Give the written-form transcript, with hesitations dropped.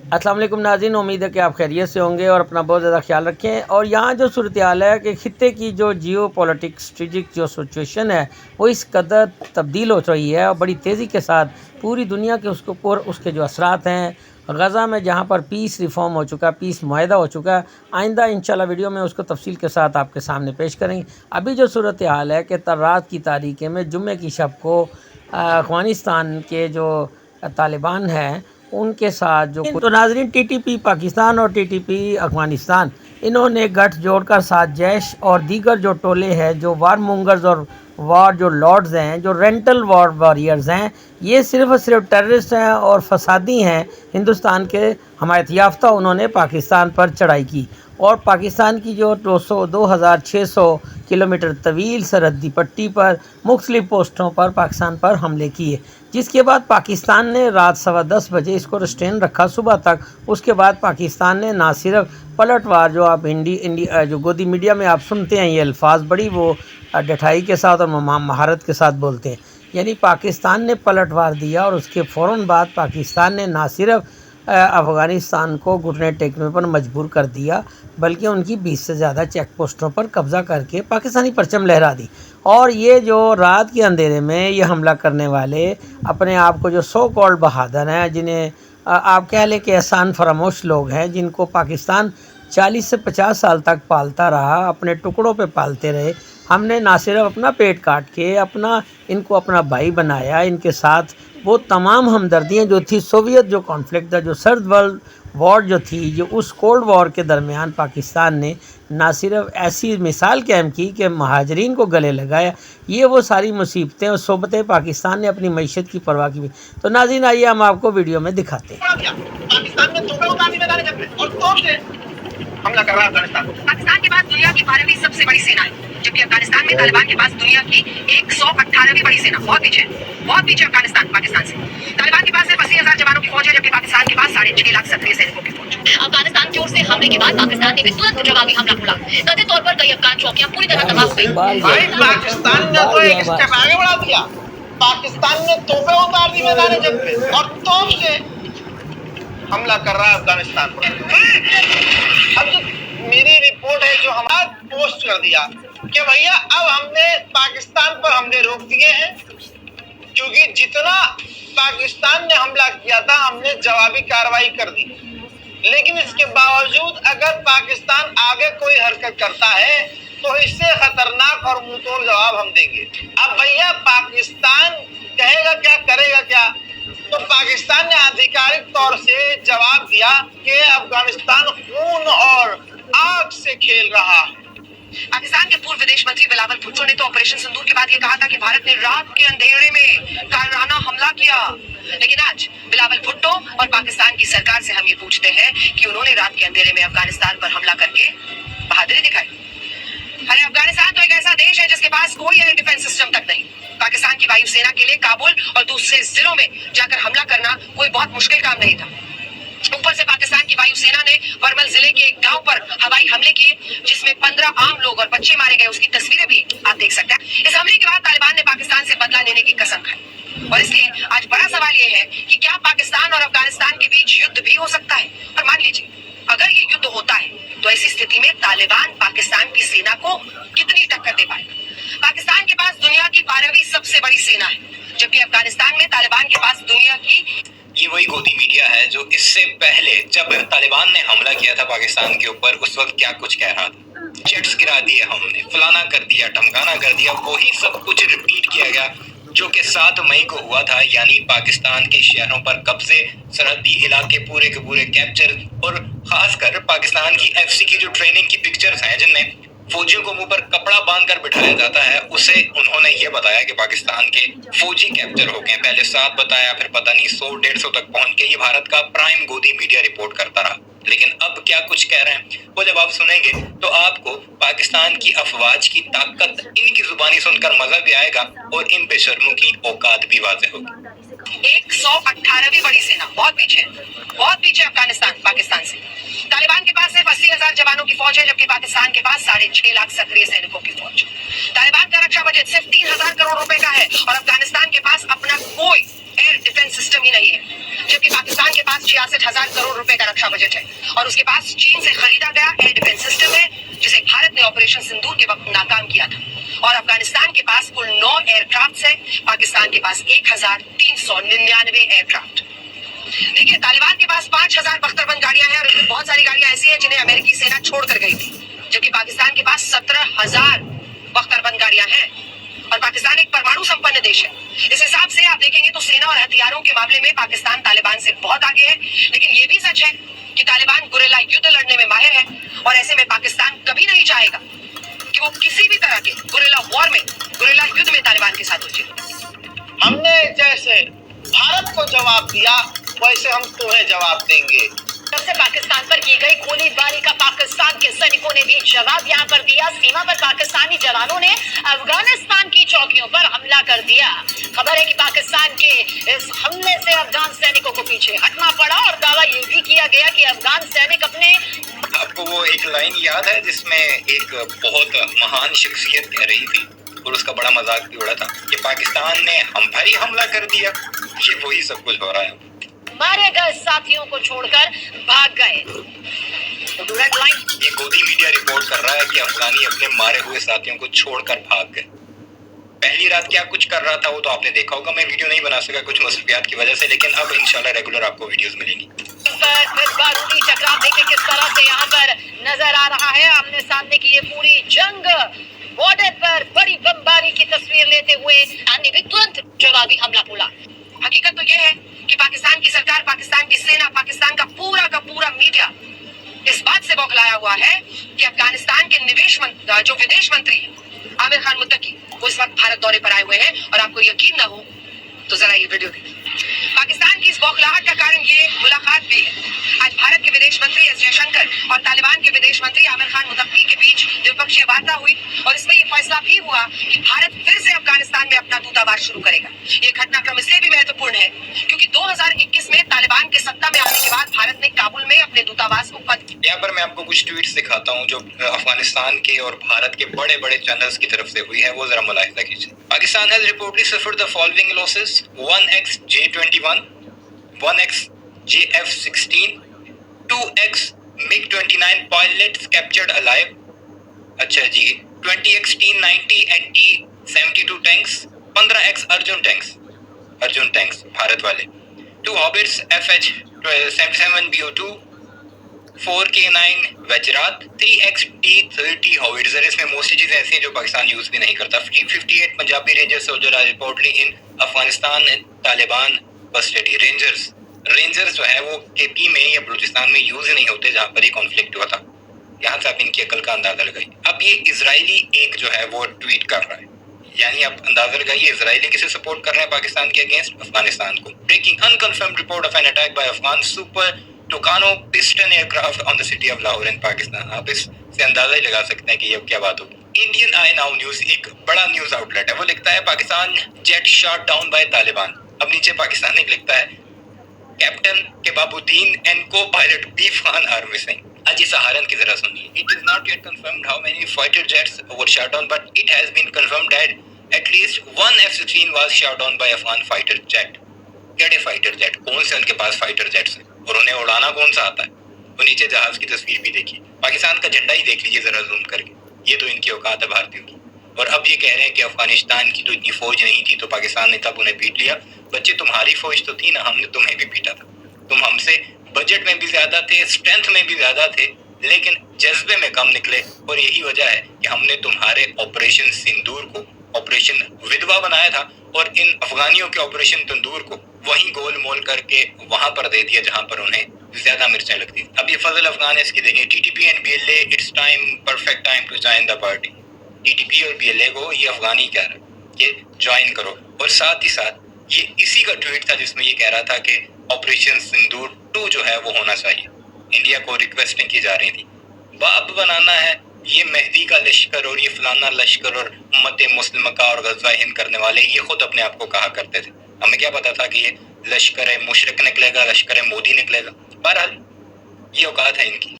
अस्सलाम वालेकुम नाज़रीन, उम्मीद है कि आप खैरियत से होंगे और अपना बहुत ज़्यादा ख्याल रखें। और यहाँ जो सूरत हाल है कि ख़ित्ते की जो जियो पॉलिटिक्स स्ट्रेटिक जो सिचुएशन है वो इस कदर तब्दील हो रही है और बड़ी तेज़ी के साथ पूरी दुनिया के उसके ऊपर उसके जो असरात हैं। गज़ा में जहाँ पर पीस रिफॉर्म हो चुका, पीस मुआहदा हो चुका, आइंदा इंशाल्लाह वीडियो में उसको तफसील के साथ आपके सामने पेश करेंगे। अभी जो सूरत हाल है कि रात की तारीख़ में जुम्मे की शब को अफ़गानिस्तान के जो तालिबान हैं उनके साथ जो तो नाजरीन, टीटीपी पाकिस्तान और टीटीपी अफ़गानिस्तान इन्होंने गठ जोड़कर साथ जैश और दीगर जो टोले हैं, जो वार मोंगर्स और वार जो लॉर्ड्स हैं, जो रेंटल वार वॉरियर्स हैं, ये सिर्फ़ और सिर्फ टेररिस्ट हैं और फसादी हैं। हिंदुस्तान के हमायत याफ्ता उन्होंने पाकिस्तान पर चढ़ाई की और पाकिस्तान की जो 2600 किलोमीटर तवील सरहदी पट्टी पर मुख्तलिफ पोस्टों पर पाकिस्तान पर हमले किए, जिसके बाद पाकिस्तान ने रात 10:15 बजे इसको रिस्ट्रेन रखा सुबह तक। उसके बाद पाकिस्तान ने ना सिर्फ पलटवार, जो आप इंडिया जो गोदी मीडिया में आप सुनते हैं ये अल्फाज बड़ी वो डठाई के साथ और महारत के साथ बोलते हैं, यानी पाकिस्तान ने पलटवार दिया और उसके फ़ौरन बाद पाकिस्तान ने ना सिर्फ अफ़गानिस्तान को घुटने टेकने पर मजबूर कर दिया, बल्कि उनकी 20 से ज़्यादा चेक पोस्टों पर कब्ज़ा करके पाकिस्तानी परचम लहरा दी। और ये जो रात के अंधेरे में ये हमला करने वाले अपने आप को जो सो कॉल्ड बहादुर हैं, जिन्हें आप कह लें कि एहसान फरामोश लोग हैं, जिनको पाकिस्तान 40 से 50 साल तक पालता रहा, अपने टुकड़ों पे पालते रहे। हमने ना सिर्फ अपना पेट काट के इनको अपना भाई बनाया, इनके साथ वो तमाम हमदर्दियाँ जो थी, सोवियत जो कॉन्फ्लिक्ट था, जो सर्द वर्ल्ड वॉर जो थी, जो उस कोल्ड वॉर के दरमियान पाकिस्तान ने ना सिर्फ ऐसी मिसाल कायम की कि महाजरीन को गले लगाया, ये वो सारी मुसीबतें और सोबतें पाकिस्तान ने अपनी मईशत की परवाह की। तो नाज़रीन, आइए हम आपको वीडियो में दिखाते हैं। पाकिस्तान ने तोपे उतारने में डाले और तोप से हमला कर रहा है अफगानिस्तान। पाकिस्तान के पास दुनिया की 12वीं सबसे बड़ी सेना है, जबकि अफगानिस्तान में तालिबान के पास दुनिया की 118वीं बड़ी सेना। बहुत पीछे अफगानिस्तान पाकिस्तान से। तालिबान के पास सिर्फ 80,000 जवानों की फौज है, जबकि पाकिस्तान के पास 6.5 लाख सक्रिय सैनिकों की फौज। अफगानिस्तान की ओर से हमले के बाद पाकिस्तान ने भी तुरंत जवाबी हमला बोला। कथित तौर पर कई अफगान चौकियां पूरी तरह तबाह हो गई। पाकिस्तान ने तो एक स्टेप आगे बढ़ा दिया। पाकिस्तान ने तोपे उतार दी मैदान जंग में और तोप से हमला कर रहा है अफगानिस्तान पर। अब जो मेरी रिपोर्ट है जो हमारा पोस्ट कर दिया कि भैया अब हमने पाकिस्तान पर हमले रोक दिए हैं, क्योंकि जितना पाकिस्तान ने हमला किया था हमने जवाबी कार्रवाई कर दी। लेकिन इसके बावजूद अगर पाकिस्तान आगे कोई हरकत करता है तो इससे खतरनाक और मुंहतोड़ जवाब हम देंगे। अब भैया पाकिस्तान कहेगा क्या, करेगा क्या? तो पाकिस्तान ने आधिकारिक तौर से जवाब दिया कि अफगानिस्तान खून और आग से खेल रहा है। पाकिस्तान के पूर्व विदेश मंत्री बिलावल भुट्टो ने तो ऑपरेशन सिंदूर के बाद ये कहा था कि भारत ने रात के अंधेरे में कायराना हमला किया। लेकिन आज बिलावल भुट्टो और पाकिस्तान की सरकार से हम ये पूछते हैं कि उन्होंने रात के अंधेरे में अफगानिस्तान पर हमला करके बहादुरी दिखाई। अरे अफगानिस्तान तो एक ऐसा देश है जिसके पास कोई एयर डिफेंस सिस्टम तक नहीं। पाकिस्तान की वायुसेना के लिए काबुल और दूसरे जिलों में जाकर हमला करना कोई बहुत मुश्किल काम नहीं था। ऊपर से पाकिस्तान की वायुसेना ने वरमल जिले के एक गांव पर हवाई हमले किए, जिसमें 15 आम लोग और बच्चे मारे गए। उसकी तस्वीरें भी आप देख सकते हैं। इस हमले के बाद तालिबान ने पाकिस्तान से बदला लेने की कसम खाई और इसलिए आज बड़ा सवाल यह है कि क्या पाकिस्तान और अफगानिस्तान के बीच युद्ध भी हो सकता है? और मान लीजिए अगर ये युद्ध होता है तो ऐसी स्थिति में तालिबान पाकिस्तान की सेना को कितनी टक्कर दे पाएगा? पाकिस्तान के पास दुनिया की 12वीं सबसे बड़ी सेना है, जबकि अफगानिस्तान में तालिबान के पास दुनिया की। ये वही गोदी मीडिया है जो इससे पहले जब तालिबान ने हमला किया था पाकिस्तान के ऊपर, उस वक्त क्या कुछ कह रहा था। जेट्स गिरा दिए हमने, फलाना कर दिया, ढमकाना कर दिया। वही सब कुछ रिपीट किया गया जो कि 7 मई को हुआ था, यानी पाकिस्तान के शहरों पर कब्जे, सरहदी इलाके पूरे के पूरे कैप्चर, और खासकर पाकिस्तान की FC की जो ट्रेनिंग की पिक्चर्स हैं जिनमें फौजियों को मुंह पर कपड़ा बांधकर बिठाया जाता है, उसे उन्होंने ये बताया कि पाकिस्तान के फौजी कैप्चर हो गए। पहले 7 बताया, फिर पता नहीं 100-150 तक पहुंच के। ये भारत का प्राइम गोदी मीडिया रिपोर्ट करता रहा। लेकिन अब क्या कुछ कह रहे हैं वो जब आप सुनेंगे तो आपको पाकिस्तान की अफवाज की ताकत इनकी जुबानी सुनकर मजा भी आएगा और इन बेशर्मों की औकात भी वाज़ेह होगी। 118वीं बड़ी सेना, बहुत पीछे अफगानिस्तान पाकिस्तान से। तालिबान के पास सिर्फ 80,000 जवानों की फौज है, जबकि पाकिस्तान के पास 6.5 लाख सक्रिय सैनिकों की फौज। तालिबान का रक्षा बजट सिर्फ 3,000 करोड़ रुपए का है और अफगानिस्तान के पास अपना कोई एयर डिफेंस सिस्टम ही नहीं है, जबकि पाकिस्तान के पास पास 66,000 करोड़ रुपए का रक्षा बजट है और उसके पास चीन से खरीदा गया एयर डिफेंस सिस्टम है जिसे भारत ने ऑपरेशन सिंदूर के वक्त नाकाम किया था। और अफगानिस्तान के पास कुल 9 एयरक्राफ्ट है, पाकिस्तान के पास 1,399 एयरक्राफ्ट। देखिए, तालिबान के पास 5,000 बख्तरबंद गाड़ियां हैं और इनमें बहुत सारी गाड़ियां ऐसी हैं जिन्हें अमेरिकी सेना छोड़कर गई थी, जबकि पाकिस्तान के पास 17,000 बख्तरबंद गाड़ियां हैं और पाकिस्तान एक परमाणु संपन्न देश है। इस हिसाब से आप देखेंगे तो सेना और हथियारों के मामले में पाकिस्तान तालिबान से बहुत आगे है। लेकिन ये भी सच है कि तालिबान गुरिल्ला युद्ध लड़ने में माहिर है और ऐसे में पाकिस्तान कभी नहीं चाहेगा कि वो किसी भी तरह के गुरिल्ला वॉर में, गुरिल्ला युद्ध में तालिबान के साथ उलझे। हमने जैसे भारत को जवाब दिया वैसे हम तुम्हें जवाब देंगे। जब से पाकिस्तान पर की गई गोलीबारी का पाकिस्तान के सैनिकों ने भी जवाब यहाँ पर दिया। सीमा पर पाकिस्तानी जवानों ने अफगानिस्तान की चौकियों पर हमला कर दिया। खबर है कि पाकिस्तान के इस हमले से अफगान सैनिकों को पीछे हटना पड़ा और दावा ये भी किया गया कि अफगान सैनिक अपने। आपको वो एक लाइन याद है जिसमें एक बहुत महान शख्सियत कह रही थी और उसका बड़ा मजाक भी उड़ा था कि पाकिस्तान ने हम पर ही हमला कर दिया। ये वही सब कुछ हो रहा है। मारे गए साथियों को छोड़कर भाग गए। ये गोदी मीडिया रिपोर्ट कर रहा है कि अफगानी अपने मारे हुए साथियों को छोड़कर भाग गए। पहली रात क्या कुछ कर रहा था वो तो आपने देखा होगा। मैं वीडियो नहीं बना सका कुछ मसरूफियात की वजह से, लेकिन अब इंशाल्लाह रेगुलर आपको वीडियोस मिलेंगी। बारूदी टकराव देखे किस तरह से यहाँ पर नजर आ रहा है। आमने सामने की ये पूरी जंग, बॉर्डर पर बड़ी बमबारी की तस्वीर लेते हुए तुरंत जवाबी हमला बोला। हकीकत तो यह है कि पाकिस्तान की सरकार, पाकिस्तान की सेना, पाकिस्तान का पूरा मीडिया इस बात से बौखलाया हुआ है कि अफगानिस्तान के जो विदेश मंत्री हैं आमिर खान मुत्तकी, वो इस वक्त भारत दौरे पर आए हुए हैं। और आपको यकीन ना हो तो जरा ये वीडियो देखिए। पाकिस्तान की इस बौखलाहट का कारण ये मुलाकात भी है। आज भारत के विदेश मंत्री एस जयशंकर और तालिबान के विदेश मंत्री आमिर खान मुत्तकी के बीच द्विपक्षीय वार्ता हुई और इसमें यह फैसला भी हुआ कि भारत फिर से अफगानिस्तान में अपना दूतावास शुरू करेगा। ये घटनाक्रम इसलिए भी महत्वपूर्ण है क्योंकि 2021 में तालिबान के सत्ता में आने के बाद भारत ने काबुल में अपने दूतावास को बंद किया। यहाँ पर मैं आपको कुछ ट्वीट्स दिखाता हूँ जो अफगानिस्तान के और भारत के बड़े बड़े चैनल्स की तरफ से हुई है, वो जरा मुलाहिजा कीजिए। Pakistan has reportedly suffered the following losses: 1x J-21, 1x JF-16, 2x MiG-29 pilots captured alive. अच्छा जी, 20x T-90 and T-72 tanks, 15x Arjun tanks Bharat वाले, 2 Hobbits FH-77BO2, 4K9 वज्रात, 3x T-30 howitzer. इसमें मोस्टली चीजें ऐसी हैं जो पाकिस्तान यूज भी नहीं करता। 58 Punjabi rangers soldier are reportedly in Afghanistan Taliban custody. Rangers जो है वो केपी में या बलूचिस्तान में यूज नहीं होते जहाँ पर ही कॉन्फ्लिक्ट हुआ था। यहाँ से आप इनकी अकल का अंदाजा लगाइए। अब ये इजरायली एक जो है वो ट्वीट कर रहा है, यानी आप अंदाजा लगाइए इजरायली किसे सपोर्ट कर रहे हैं पाकिस्तान के अगेंस्ट? अफगानिस्तान को। Breaking unconfirmed report of an attack by Afghan Super Tucano piston aircraft on the city of Lahore in Pakistan. आप इससे अंदाजा ही लगा सकते हैं कि ये क्या बात होगी। इंडियन आई नाउ न्यूज एक बड़ा न्यूज आउटलेट है, वो लिखता है Pakistan jet shot down by Taliban. अब नीचे पाकिस्तान एक लिखता है कैप्टन केबाबुद्दीन एंड को पायलट बीफ खान आर मिसिंग। अजी सहारन की जरा सुनिए। It is not yet confirmed how many fighter jets were shot down but it has been confirmed that at least 1 F-16 was shot down by Afghan fighter jet. केड़े fighter jet? कौन से उनके पास fighter jets हैं और उन्हें उड़ाना कौन सा आता है? वो नीचे जहाज की तस्वीर भी देखिए, पाकिस्तान का झंडा ही देख लीजिए जरा जूम करके। ये तो इनकी औकात है भारतीयों की। और अब ये कह रहे हैं कि अफगानिस्तान की तो इतनी फौज नहीं थी तो पाकिस्तान ने तब उन्हें पीट लिया। बच्चे, तुम्हारी फौज तो थी ना, हमने तुम्हें भी पीटा था। तुम हमसे बजट में भी ज्यादा थे, स्ट्रेंथ में भी ज्यादा थे, लेकिन जज्बे में कम निकले। और यही वजह है कि हमने तुम्हारे ऑपरेशन सिंदूर को ऑपरेशन विधवा बनाया था और इन अफगानियों के ऑपरेशन तंदूर को वहीं गोल मोल करके वहां पर दे दिया जहां पर उन्हें ज्यादा मिर्चें लगती। अब ये फजल अफगान इसकी देखें, TTP and BLA it's time perfect time to join the party. TTP और बीएलए को ये अफगानी कह रहा है कि ज्वाइन करो। और साथ ही साथ ये इसी का ट्वीट था जिसमें ये कह रहा था कि ऑपरेशन सिंदूर 2 जो है वो होना चाहिए। इंडिया को रिक्वेस्टें की जा रही थी। बाप बनाना है ये मेहदी का लश्कर और ये फलाना लश्कर और उम्मत मुस्लिम का और गज़वा हिंद करने वाले, ये खुद अपने आप को कहा करते थे। हमें क्या पता था कि ये लश्कर मुशरिक निकलेगा, लश्कर मोदी निकलेगा। बहरहाल ये औकात है इनकी।